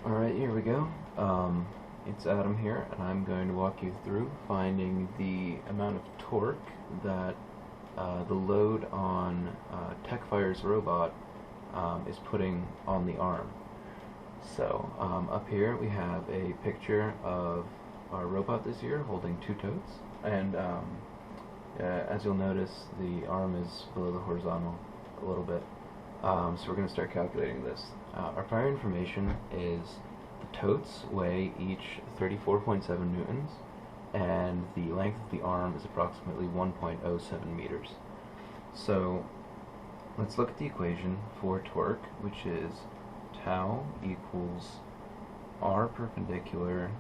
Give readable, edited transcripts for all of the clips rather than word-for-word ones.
Alright, here we go. It's Adam here, and I'm going to walk you through finding the amount of torque that the load on TechFire's robot is putting on the arm. So, up here we have a picture of our robot this year holding two totes, and as you'll notice, the arm is below the horizontal a little bit. So we're going to start calculating this. Our prior information is the totes weigh each 34.7 newtons, and the length of the arm is approximately 1.07 meters. So let's look at the equation for torque, which is tau equals r perpendicular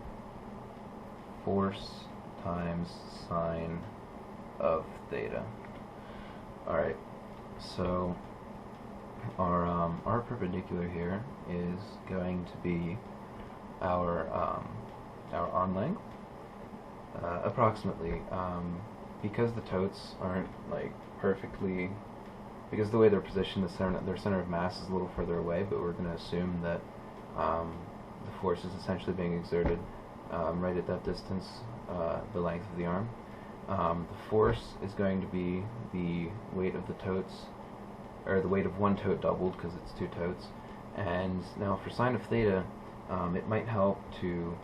force times sine of theta. Alright, so our perpendicular here is going to be our arm length, approximately, because the totes aren't like perfectly, because the way they're positioned, their center of mass is a little further away, but we're going to assume that the force is essentially being exerted right at that distance, the length of the arm. The force is going to be the weight of the totes, or the weight of one tote doubled because it's two totes. And now for sine of theta, it might help to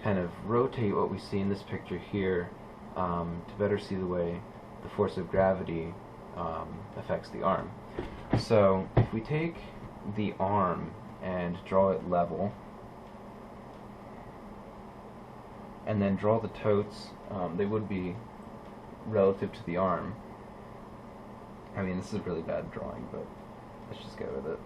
kind of rotate what we see in this picture here to better see the way the force of gravity affects the arm. So if we take the arm and draw it level, and then draw the totes, they would be relative to the arm. I mean, this is a really bad drawing, but let's just go with it.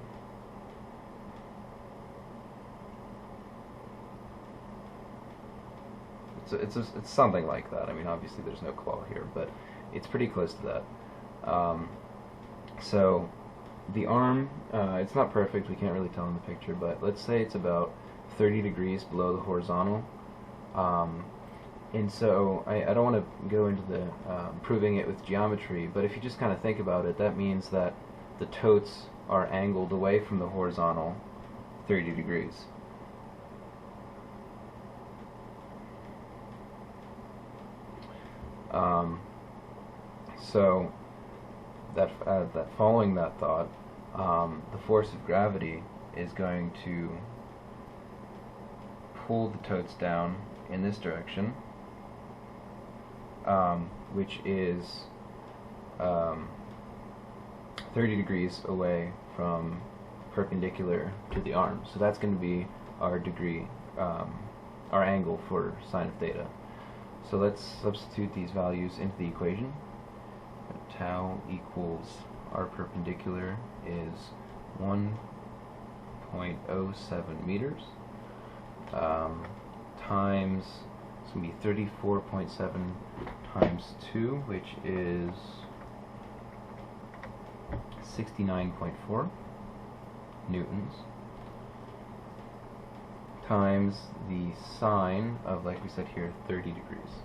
It's something like that. I mean, obviously there's no claw here, but it's pretty close to that. So the arm, it's not perfect, we can't really tell in the picture, but let's say it's about 30 degrees below the horizontal. And so I don't want to go into the proving it with geometry, but if you just kind of think about it, that means that the totes are angled away from the horizontal 30 degrees. So that following that thought, the force of gravity is going to pull the totes down in this direction, which is 30 degrees away from perpendicular to the arm. So that's going to be our degree, our angle for sine of theta. So let's substitute these values into the equation. Tau equals our perpendicular is 1.07 meters times, it's going to be 34.7 times 2, which is 69.4 newtons, times the sine of, like we said here, 30 degrees.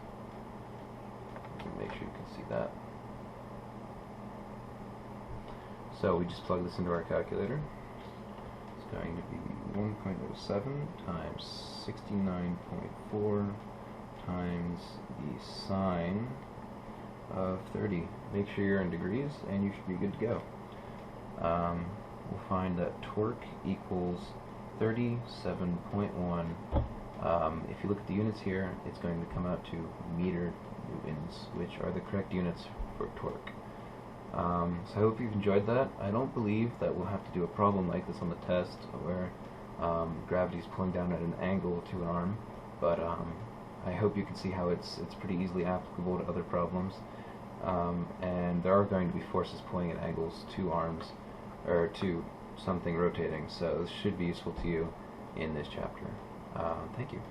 Make sure you can see that. So we just plug this into our calculator. It's going to be 1.07 times 69.4 times the sine of 30. Make sure you're in degrees and you should be good to go. We'll find that torque equals 37.1. If you look at the units here, it's going to come out to meter newtons, which are the correct units for torque. So I hope you've enjoyed that. I don't believe that we'll have to do a problem like this on the test where gravity is pulling down at an angle to an arm, but I hope you can see how it's pretty easily applicable to other problems. And there are going to be forces pulling at angles to arms, or to something rotating, so this should be useful to you in this chapter. Thank you.